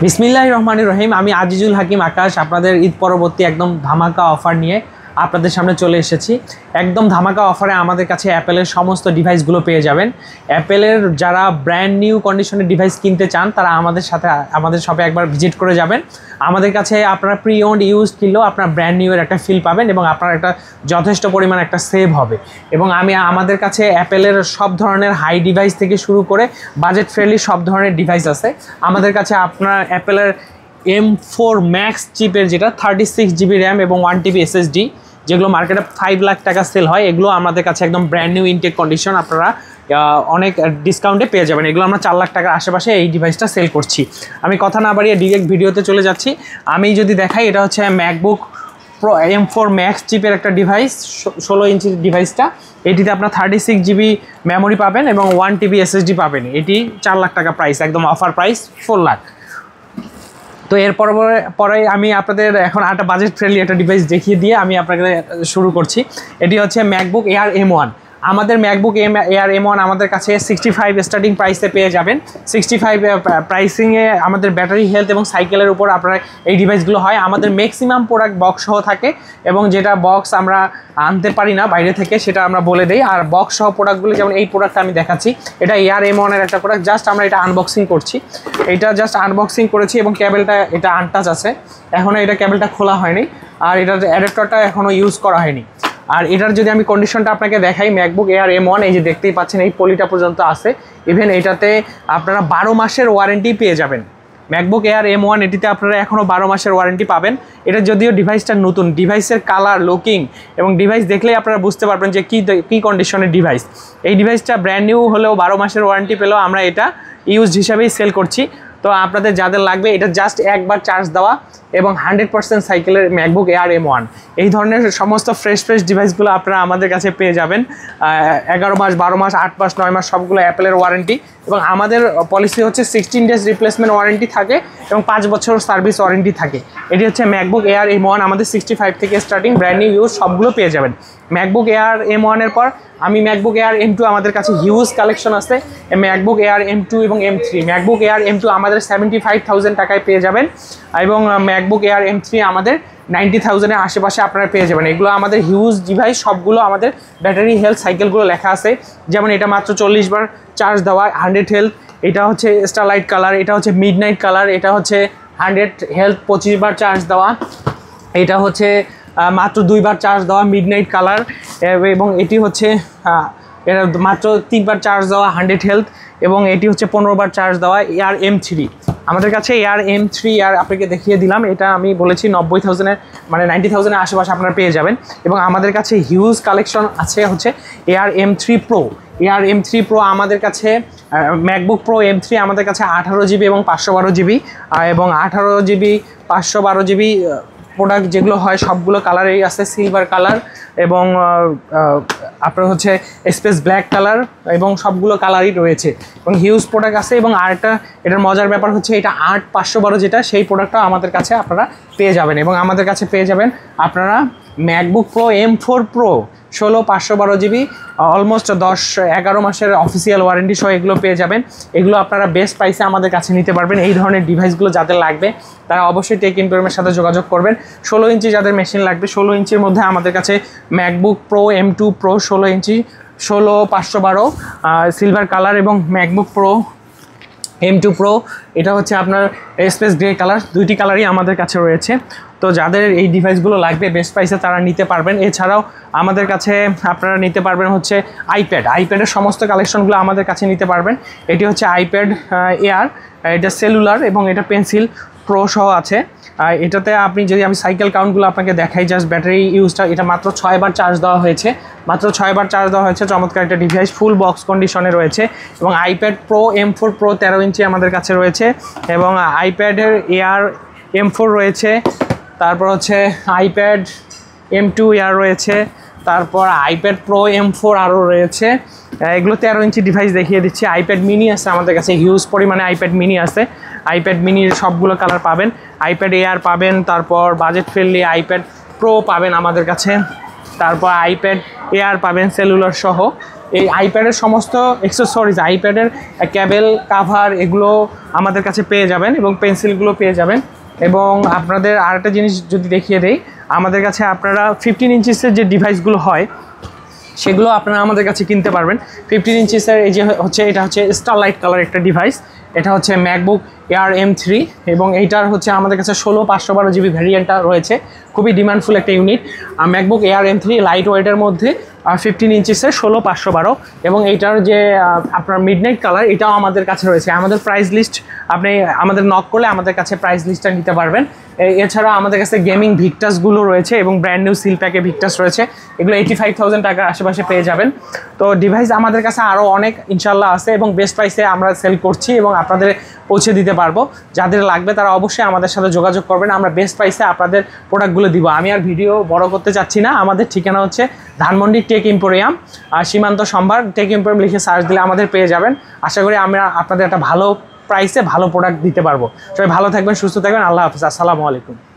বিসমিল্লাহির রহমানির রহিম। আমি আজিজুল হাকিম আকাশ আপনাদের ঈদ পরবর্তী একদম ধামাকা অফার নিয়ে আপনাদের সামনে চলে এসেছি। একদম ধামাকা অফারে আমাদের কাছে অ্যাপেলের সমস্ত ডিভাইসগুলো পেয়ে যাবেন। অ্যাপেলের যারা ব্র্যান্ড নিউ কন্ডিশনের ডিভাইস কিনতে চান তারা আমাদের শপে একবার ভিজিট করে যাবেন। আমাদের কাছে আপনারা প্রি ওন্ড ইউজ কিনলেও আপনার ব্র্যান্ড নিউ এর একটা ফিল পাবেন এবং আপনার একটা যথেষ্ট পরিমাণ একটা সেভ হবে। এবং আমাদের কাছে অ্যাপেলের সব ধরনের হাই ডিভাইস থেকে শুরু করে বাজেট ফ্রেন্ডলি সব ধরনের ডিভাইস আছে আমাদের কাছে। আপনার অ্যাপেলের M4 ম্যাক্স চিপের যেটা 36 GB র্যাম এবং 1 TB SSD, যেগুলো মার্কেটে 5 লাখ টাকা সেল হয়, এগুলো আমাদের কাছে একদম ব্র্যান্ড নিউ ইনটেক কন্ডিশন আপনারা অনেক ডিসকাউন্টে পেয়ে যাবেন। এগুলো আমরা 4 লাখ টাকার আশেপাশে এই ডিভাইসটা সেল করছি। আমি কথা না বাড়িয়ে ডিরেক্ট ভিডিওতে চলে যাচ্ছি। আমি যদি দেখাই, এটা হচ্ছে ম্যাকবুক প্রো M4 ম্যাক্স চিপের একটা ডিভাইস, 16 ইঞ্চির ডিভাইসটা। এটিতে আপনার 36 GB মেমোরি পাবেন এবং 1 TB SSD পাবেন। এটি 4 লাখ টাকা প্রাইস, একদম অফার প্রাইস 4 লাখ। তো এর পরে আমি আপনাদের এখন একটা বাজেট ফ্রেন্ডলি একটা ডিভাইস দেখিয়ে দিয়ে আমি আপনাকে শুরু করছি। এটি হচ্ছে ম্যাকবুক এয়ার M1। আমাদের ম্যাকবুক এয়ার M1 আমাদের কাছে 65 স্টার্টিং প্রাইসে পেয়ে যাবেন। 65 প্রাইসিংয়ে আমাদের ব্যাটারি হেলথ এবং সাইকেলের উপর আপনারা এই ডিভাইসগুলো হয়। আমাদের ম্যাক্সিমাম প্রোডাক্ট বক্স সহ থাকে এবং যেটা বক্স আমরা আনতে পারি না বাইরে থেকে সেটা আমরা বলে দিই। আর বক্স সহ প্রোডাক্টগুলো, যেমন এই প্রোডাক্টটা আমি দেখাচ্ছি, এটা এয়ার M1 এর একটা প্রোডাক্ট। জাস্ট আমরা এটা আনবক্সিং করছি, এটা জাস্ট আনবক্সিং করেছি এবং কেবেলটা এটা আনটাচ আছে, এখনও এটা কেবেলটা খোলা হয়নি আর এটার অ্যাডাপ্টারটা এখনও ইউজ করা হয়নি। আর এটার যদি আমি কন্ডিশনটা আপনাকে দেখাই, ম্যাকবুক এয়ার M1 এই যে দেখতেই পাচ্ছেন এই পলিটা পর্যন্ত আছে। ইভেন এটাতে আপনারা 12 মাসের ওয়ারেন্টি পেয়ে যাবেন। ম্যাকবুক এয়ার M1 এটিতে আপনারা এখনও 12 মাসের ওয়ারেন্টি পাবেন। এটা যদিও ডিভাইসটা নতুন, ডিভাইসের কালার, লুকিং এবং ডিভাইস দেখলেই আপনারা বুঝতে পারবেন যে কী কন্ডিশনের ডিভাইস। এই ডিভাইসটা ব্র্যান্ড নিউ হলেও 12 মাসের ওয়ারেন্টি পেলেও আমরা এটা ইউজড হিসাবেই সেল করছি। তো আপনাদের যাদের লাগবে, এটা জাস্ট একবার চার্জ দেওয়া এবং 100% সাইকেলের ম্যাকবুক এয়ার M1, এই ধরনের সমস্ত ফ্রেশ ডিভাইসগুলো আপনারা আমাদের কাছে পেয়ে যাবেন। 11 মাস, 12 মাস, 8 মাস, 9 মাস সবগুলো অ্যাপেলের ওয়ারেন্টি। এবং আমাদের পলিসি হচ্ছে 16 ডেজ রিপ্লেসমেন্ট ওয়ারেন্টি থাকে এবং 5 বছর সার্ভিস ওয়ারেন্টি থাকে। এটি হচ্ছে ম্যাকবুক এয়ার M1, আমাদের 65 থেকে স্টার্টিং ব্র্যান্ড নিউ ইউজ সবগুলো পেয়ে যাবেন। ম্যাকবুক এয়ার M1 এর পর আমি ম্যাকবুক এয়ার M2, আমাদের কাছে হিউজ কালেকশন আছে। ম্যাকবুক এয়ার M2 এবং M3। ম্যাকবুক এয়ার M2 আমাদের 75,000 টাকায় পেয়ে যাবেন এবং ম্যাকবুক এয়ার M3 আমাদের 90,000-এর আশেপাশে আপনারা পেয়ে যাবেন। এগুলো আমাদের হিউজ ডিভাইস, সবগুলো আমাদের ব্যাটারি হেলথ সাইকেলগুলো লেখা আছে। যেমন এটা মাত্র 40 বার চার্জ দেওয়া, 100 হেলথ। এটা হচ্ছে স্টারলাইট কালার, এটা হচ্ছে মিডনাইট কালার, এটা হচ্ছে 100 হেলথ 25 বার চার্জ দেওয়া, এটা হচ্ছে মাত্র 2 বার চার্জ দেওয়া মিডনাইট কালার, এবং এটি হচ্ছে এটা মাত্র 3 বার চার্জ দেওয়া 100 হেলথ, এবং এটি হচ্ছে 15 বার চার্জ দেওয়া এয়ার M3। আমাদের কাছে এয়ার M3 আর আপনাকে দেখিয়ে দিলাম, এটা আমি বলেছি 90,000-এর মানে 90,000-এর আশেপাশে আপনারা পেয়ে যাবেন। এবং আমাদের কাছে হিউজ কালেকশন আছে হচ্ছে air M3 pro. Air M3 pro আমাদের কাছে, ম্যাকবুক প্রো M3 আমাদের কাছে 18 GB এবং 512 GB, এবং 18 GB 512 GB প্রোডাক্ট যেগুলো হয় সবগুলো কালারেই আছে, সিলভার কালার এবং আপনার হচ্ছে স্পেস ব্ল্যাক কালার, এবং সবগুলো কালারই রয়েছে এবং হিউজ প্রোডাক্ট আছে। এবং আরেকটা এটার মজার ব্যাপার হচ্ছে এটা 8512 যেটা, সেই প্রোডাক্টটা আমাদের কাছে আপনারা পেয়ে যাবেন। এবং আমাদের কাছে পেয়ে যাবেন আপনারা MacBook pro M4 pro 16 512 GB, almost 10-11 মাসের অফিসিয়াল ওয়ারেন্টি সহ এগুলো পেয়ে যাবেন। এগুলো আপনারা বেস্ট প্রাইসে আমাদের কাছে নিতে পারবেন। এই ধরনের ডিভাইসগুলো যাদের লাগবে তারা অবশ্যই টেক ইনফর্মের সাথে যোগাযোগ করবেন। 16 ইঞ্চি যাদের মেশিন লাগবে, 16 ইঞ্চির মধ্যে আমাদের কাছে ম্যাকবুক প্রো M2 প্রো 16 ইঞ্চি 16 512 সিলভার কালার, এবং ম্যাকবুক প্রো M2 প্রো এটা হচ্ছে আপনার স্পেস গ্রে কালার, দুইটি কালারই আমাদের কাছে রয়েছে। তো যাদের এই ডিভাইসগুলো লাগবে বেস্ট প্রাইসে তারা নিতে পারবেন। এছাড়াও আমাদের কাছে আপনারা নিতে পারবেন হচ্ছে আইপ্যাডের সমস্ত কালেকশনগুলো আমাদের কাছে নিতে পারবেন। এটি হচ্ছে আইপ্যাড এয়ার, এটা সেলুলার এবং এটা পেন্সিল প্রো সহ আছে। এটাতে আপনি যদি আমি সাইকেল কাউন্টগুলো আপনাকে দেখাই, জাস্ট ব্যাটারি ইউজটা, এটা মাত্র 6 বার চার্জ দেওয়া হয়েছে, চমৎকার একটা ডিভাইস, ফুল বক্স কন্ডিশনে রয়েছে। এবং আইপ্যাড প্রো M4 প্রো 13 ইঞ্চি আমাদের কাছে রয়েছে, এবং আইপ্যাডের এয়ার M4 রয়েছে, তারপর হচ্ছে আইপ্যাড M2 এয়ার রয়েছে, তারপর আইপ্যাড প্রো M4 আরও রয়েছে। এগুলো 13 ইঞ্চি ডিভাইস দেখিয়ে দিচ্ছি। আইপ্যাড মিনি আছে আমাদের কাছে, হিউজ পরিমাণে আইপ্যাড মিনি আছে। আইপ্যাড মিনির সবগুলো কালার পাবেন, আইপ্যাড এয়ার পাবেন, তারপর বাজেট ফ্রেন্ডলি আইপ্যাড প্রো পাবেন আমাদের কাছে, তারপর আইপ্যাড এয়ার পাবেন সেলুলার সহ, এই আইপ্যাডের সমস্ত অ্যাক্সেসরিজ, আইপ্যাডের ক্যাবেল, কাভার এগুলো আমাদের কাছে পেয়ে যাবেন এবং পেন্সিলগুলো পেয়ে যাবেন। এবং আপনাদের আরেকটা জিনিস যদি দেখিয়ে দেই, আমাদের কাছে আপনারা 15 ইঞ্চিসের যে ডিভাইসগুলো হয় সেগুলো আপনারা আমাদের কাছে কিনতে পারবেন। 15 ইঞ্চিসের এই যে হচ্ছে, এটা হচ্ছে স্টারলাইট কালার একটা ডিভাইস, এটা হচ্ছে ম্যাকবুক এয়ার M3 এবং এইটার হচ্ছে আমাদের কাছে 16/512 জিবি ভ্যারিয়েন্টটা রয়েছে, খুবই ডিমান্ডফুল একটা unit. MacBook air M3 light ওয়েটের মধ্যে 15 ইঞ্চিসের 16/512 এবং এইটার যে আপনার মিডনাইট কালার এটাও আমাদের কাছে রয়েছে। আমাদের প্রাইস লিস্ট আপনি আমাদের নক করলে আমাদের কাছে প্রাইস লিস্টটা নিতে পারবেন। এছাড়াও আমাদের কাছে গেমিং ভিক্টাসগুলো রয়েছে এবং ব্র্যান্ড নিউ সিল প্যাকে ভিক্টাস রয়েছে, এগুলো 85,000 টাকার আশেপাশে পেয়ে যাবেন। তো ডিভাইস আমাদের কাছে আরও অনেক ইনশাল্লাহ আছে এবং বেস্ট প্রাইসে আমরা সেল করছি এবং আপনাদের পৌঁছে দিতে পারবো। যাদের লাগবে তারা অবশ্যই আমাদের সাথে যোগাযোগ করবেন, আমরা বেস্ট প্রাইসে আপনাদের প্রোডাক্টগুলো দিব। আমি আর ভিডিও বড় করতে চাচ্ছি না। আমাদের ঠিকানা হচ্ছে ধানমন্ডি টেক এম্পোরিয়াম, সীমান্ত সম্ভার টেক এম্পোরিয়াম লিখে সার্চ দিলে আমাদের পেয়ে যাবেন। আশা করি আমরা আপনাদের একটা ভালো প্রাইসে ভালো প্রোডাক্ট দিতে পারবো। সবাই ভালো থাকবেন, সুস্থ থাকবেন, আল্লাহ হাফিজ, আসসালামু আলাইকুম।